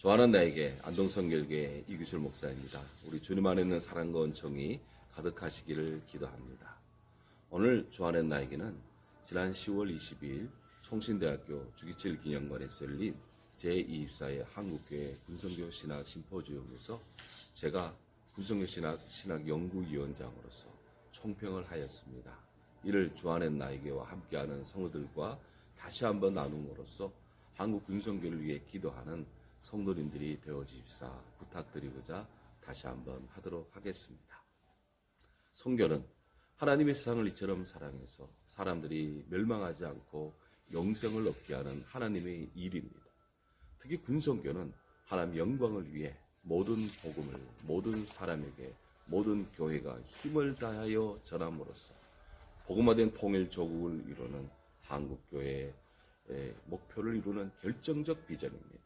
좋아하는 나에게 안동성결교회 이규철 목사입니다. 우리 주님 안에 있는 사랑과 은총이 가득하시기를 기도합니다. 오늘 좋아하는 나에게는 지난 10월 22일 총신대학교 주기철 기념관에서 열린 제24회 한국교회 군성교 신학 심포지움에서 제가 군성교 신학 연구위원장으로서 총평을 하였습니다. 이를 주안의 나에게와 함께하는 성도들과 다시 한번 나눔으로써 한국 군성교를 위해 기도하는 성도님들이 되어주십사 부탁드리고자 다시 한번 하도록 하겠습니다. 성교는 하나님의 세상을 이처럼 사랑해서 사람들이 멸망하지 않고 영생을 얻게 하는 하나님의 일입니다. 특히 군성교는 하나님의 영광을 위해 모든 복음을 모든 사람에게 모든 교회가 힘을 다하여 전함으로써 복음화된 통일조국을 이루는 한국교회의 목표를 이루는 결정적 비전입니다.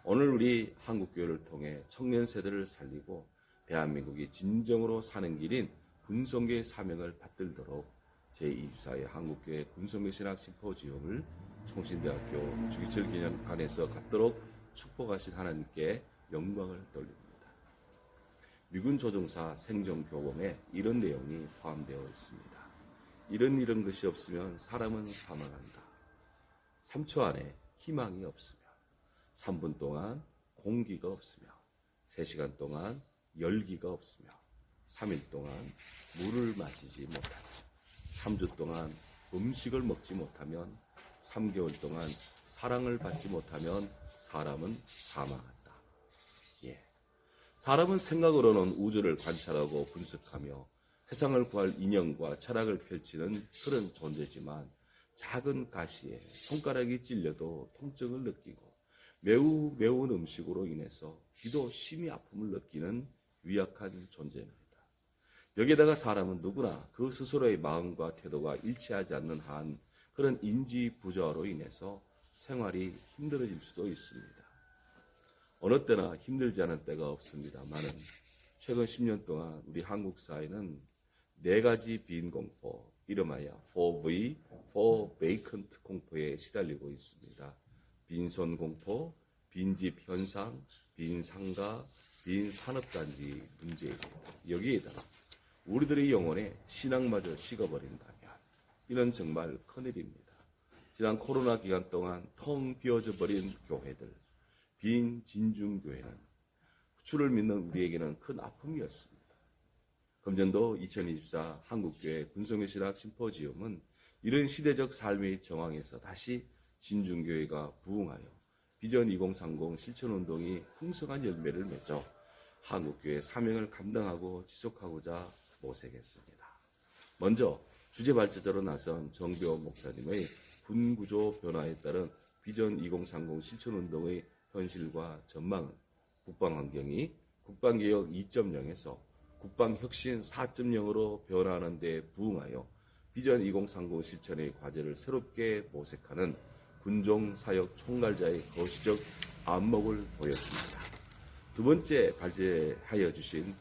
오늘 우리 한국교회를 통해 청년 세대를 살리고 대한민국이 진정으로 사는 길인 군성교의 사명을 받들도록 제24회 한국교회 군성교 신학 심포지움을 총신대학교 주기철 기념관에서 갖도록 축복하신 하나님께 영광을 돌립니다. 미군 조종사 생존교범에 이런 내용이 포함되어 있습니다. 이런 것이 없으면 사람은 사망한다. 3초 안에 희망이 없으며 3분 동안 공기가 없으며 3시간 동안 열기가 없으며 3일 동안 물을 마시지 못하며 3주 동안 음식을 먹지 못하면 3개월 동안 사랑을 받지 못하면 사람은 사망한다. 사람은 생각으로는 우주를 관찰하고 분석하며 세상을 구할 인연과 철학을 펼치는 그런 존재지만 작은 가시에 손가락이 찔려도 통증을 느끼고 매우 매운 음식으로 인해서 귀도 심히 아픔을 느끼는 위약한 존재입니다. 여기에다가 사람은 누구나 그 스스로의 마음과 태도가 일치하지 않는 한 그런 인지 부조화로 인해서 생활이 힘들어질 수도 있습니다. 어느 때나 힘들지 않은 때가 없습니다만은 최근 10년 동안 우리 한국 사회는 4가지 빈 공포, 이름하여 4V, 4 Vacant 공포에 시달리고 있습니다. 빈손 공포, 빈집 현상, 빈 상가, 빈 산업단지 문제입니다. 여기에다가 우리들의 영혼에 신앙마저 식어버린다면 이는 정말 큰일입니다. 지난 코로나 기간 동안 텅 비어져 버린 교회들, 빈 진중교회는 주를 믿는 우리에게는 큰 아픔이었습니다. 금년도 2024 한국교회 군성교 신학 심포지움은 이런 시대적 삶의 정황에서 다시 진중교회가 부흥하여 비전 2030 실천운동이 풍성한 열매를 맺어 한국교회의 사명을 감당하고 지속하고자 모색했습니다. 먼저 주재 발제자로 나선 정비호 목사님의 군구조 변화에 따른 비전 2030 실천운동의 현실과 전망은 국방환경이 국방개혁 2.0에서 국방혁신 4.0으로 변화하는 데 부응하여 비전 2030 실천의 과제를 새롭게 모색하는 군종사역 총괄자의 거시적 안목을 보였습니다. 두 번째 발제하여 주신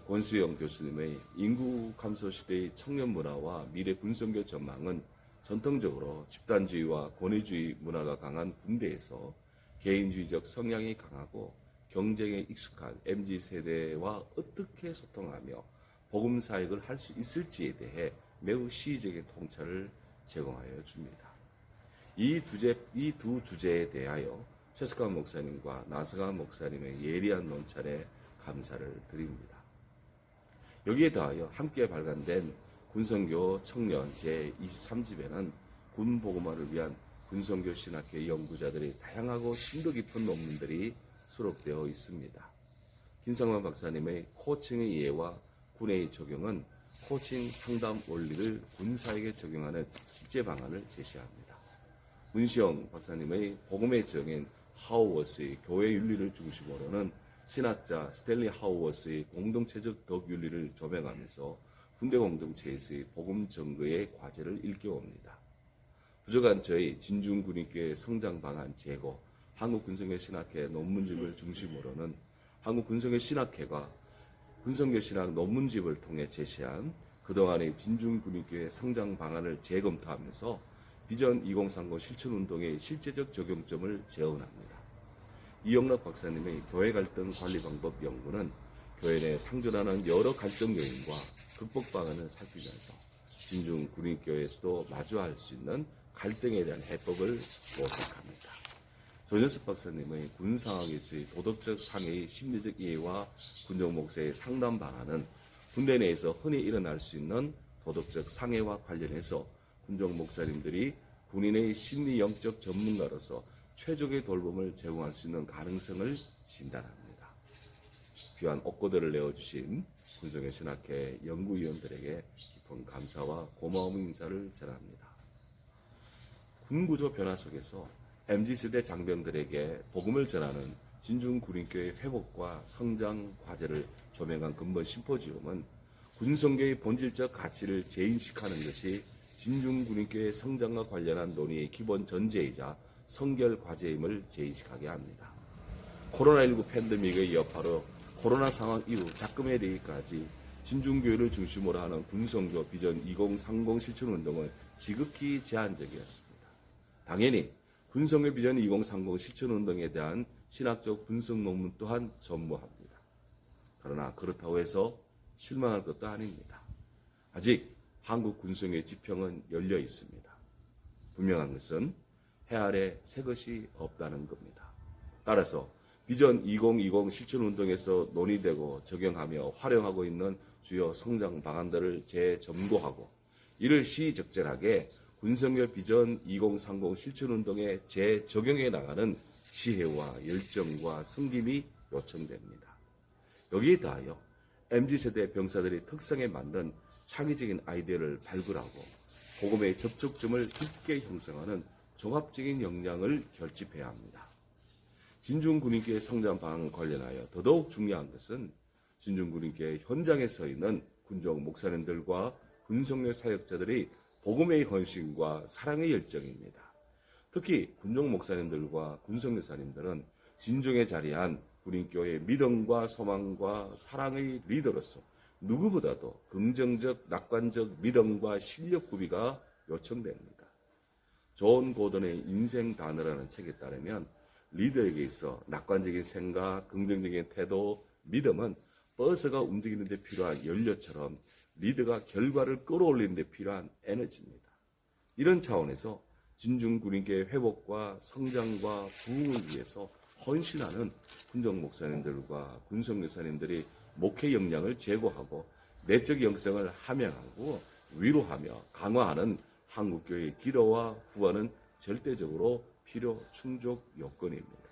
권수영 교수님의 인구 감소 시대의 청년 문화와 미래 군성교 전망은 전통적으로 집단주의와 권위주의 문화가 강한 군대에서 개인주의적 성향이 강하고 경쟁에 익숙한 MZ세대와 어떻게 소통하며 복음사역을 할 수 있을지에 대해 매우 시의적인 통찰을 제공하여 줍니다. 이 두 주제에 대하여 최석환 목사님과 나성환 목사님의 예리한 논찰에 감사를 드립니다. 여기에 더하여 함께 발간된 군성교 청년 제23집에는 군복음화를 위한 군성교 신학회 연구자들의 다양하고 심도 깊은 논문들이 수록되어 있습니다. 김상만 박사님의 코칭의 이해와 군의 적용은 코칭 상담 원리를 군사에게 적용하는 실제 방안을 제시합니다. 문시영 박사님의 복음의 정인 하우워스의 교회 윤리를 중심으로는 신학자 스탠리 하우워스의 공동체적 덕윤리를 조명하면서 군대 공동체에서의 복음 증거의 과제를 일깨웁니다. 부족한 저희 진중군인교회 성장 방안 제고, 한국군성교 신학회 논문집을 중심으로는 한국군성교 신학회가 군성교 신학 논문집을 통해 제시한 그동안의 진중군인교회 성장 방안을 재검토하면서 비전 2030 실천운동의 실제적 적용점을 재현합니다. 이영락 박사님의 교회 갈등 관리 방법 연구는 교회 내 상존하는 여러 갈등 요인과 극복 방안을 살피면서 진중 군인교회에서도 마주할 수 있는 갈등에 대한 해법을 모색합니다. 전현석 박사님의 군 상황에서의 도덕적 상해의 심리적 이해와 군정 목사의 상담 방안은 군대 내에서 흔히 일어날 수 있는 도덕적 상해와 관련해서 군정 목사님들이 군인의 심리 영적 전문가로서 최적의 돌봄을 제공할 수 있는 가능성을 진단합니다. 귀한 옥고들을 내어주신 군성회 신학회 연구위원들에게 깊은 감사와 고마움 인사를 전합니다. 군구조 변화 속에서 MZ세대 장병들에게 복음을 전하는 진중군인교회 회복과 성장 과제를 조명한 근본 심포지움은 군성교의 본질적 가치를 재인식하는 것이 진중군인교회 성장과 관련한 논의의 기본 전제이자 성결 과제임을 재인식하게 합니다. 코로나19 팬데믹의 여파로 코로나 상황 이후 작금에 대기까지 진중교회를 중심으로 하는 군성교 비전 2030 실천운동은 지극히 제한적이었습니다. 당연히 군성교 비전 2030 실천운동에 대한 신학적 분석 논문 또한 전무합니다. 그러나 그렇다고 해서 실망할 것도 아닙니다. 아직 한국 군성교의 지평은 열려 있습니다. 분명한 것은 해 아래 새 것이 없다는 겁니다. 따라서 비전 2020 실천운동에서 논의되고 적용하며 활용하고 있는 주요 성장 방안들을 재점고하고 이를 시적절하게 군성교 비전 2030 실천운동에 재적용해 나가는 지혜와 열정과 성김이 요청됩니다. 여기에 더하여 MZ세대 병사들의 특성에 맞는 창의적인 아이디어를 발굴하고 복음의 접촉점을 깊게 형성하는 종합적인 역량을 결집해야 합니다. 진중군인교회 성장 방안 관련하여 더더욱 중요한 것은 진중군인교회 현장에 서 있는 군종 목사님들과 군성교 사역자들의 복음의 헌신과 사랑의 열정입니다. 특히 군종 목사님들과 군성교사님들은 진중에 자리한 군인교회의 믿음과 소망과 사랑의 리더로서 누구보다도 긍정적, 낙관적 믿음과 실력 구비가 요청됩니다. 존 고던의 인생 단어라는 책에 따르면 리더에게 있어 낙관적인 생각, 긍정적인 태도, 믿음은 버스가 움직이는 데 필요한 연료처럼 리더가 결과를 끌어올리는 데 필요한 에너지입니다. 이런 차원에서 진중군인교회 회복과 성장과 부흥을 위해서 헌신하는 군정 목사님들과 군성교사님들이 목회 역량을 제고하고 내적 영성을 함양하고 위로하며 강화하는 한국교회의 기도와 후원은 절대적으로 필요 충족 요건입니다.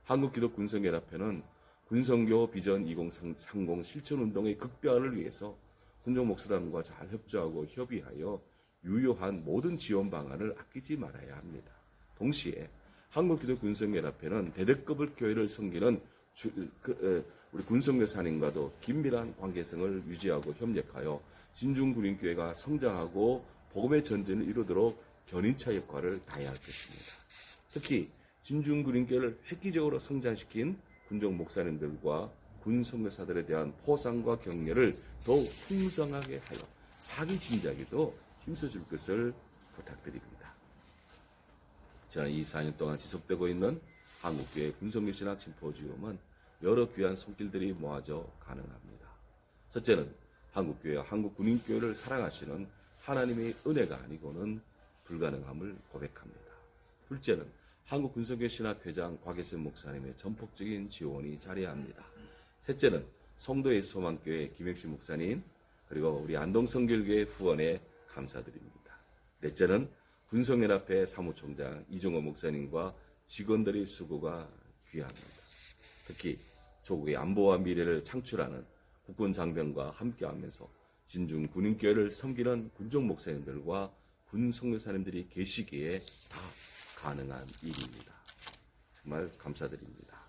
한국기독군성연합회는 군성교 비전 2030 실천운동의 극대화를 위해서 군종 목사단과 잘 협조하고 협의하여 유효한 모든 지원 방안을 아끼지 말아야 합니다. 동시에 한국기독군성연합회는 대대급을 교회를 섬기는 우리 군성교사님과도 긴밀한 관계성을 유지하고 협력하여 진중군인교회가 성장하고 복음의 전진을 이루도록 견인차 역할을 다해야 할 것입니다. 특히 진중군인교회를 획기적으로 성장시킨 군종 목사님들과 군성교사들에 대한 포상과 격려를 더욱 풍성하게 하여 사기 진작에도 힘써줄 것을 부탁드립니다. 지난 24년 동안 지속되고 있는 한국교회 군성교신학 심포지움은 여러 귀한 손길들이 모아져 가능합니다. 첫째는 한국교회와 한국군인교회를 사랑하시는 하나님의 은혜가 아니고는 불가능함을 고백합니다. 둘째는 한국군성교신학회장 곽예선 목사님의 전폭적인 지원이 자리합니다. 셋째는 성도의 소망교회 김혁신 목사님 그리고 우리 안동성결교회 후원에 감사드립니다. 넷째는 군성연합회 사무총장 이종호 목사님과 직원들의 수고가 귀합니다. 특히 조국의 안보와 미래를 창출하는 국군 장병과 함께하면서 진중 군인교회를 섬기는 군종 목사님들과 군 선교사님들이 계시기에 다 가능한 일입니다. 정말 감사드립니다.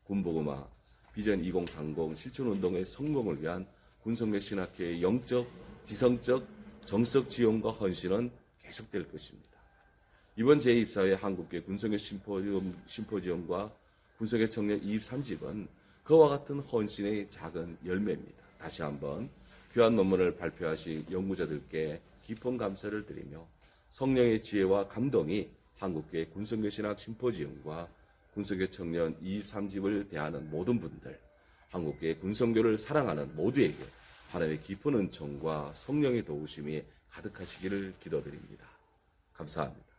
군복음화 비전 2030 실천운동의 성공을 위한 군성교신학회의 영적, 지성적, 정석 지원과 헌신은 계속될 것입니다. 이번 제24회 한국교회 군성교 심포지엄과 군성교 청년 23집은 그와 같은 헌신의 작은 열매입니다. 다시 한번 귀한 논문을 발표하신 연구자들께 깊은 감사를 드리며 성령의 지혜와 감동이 한국교회 군성교신학 심포지엄과 군성교 청년 23집을 대하는 모든 분들, 한국교회 군성교를 사랑하는 모두에게 하나님의 깊은 은총과 성령의 도우심이 가득하시기를 기도드립니다. 감사합니다.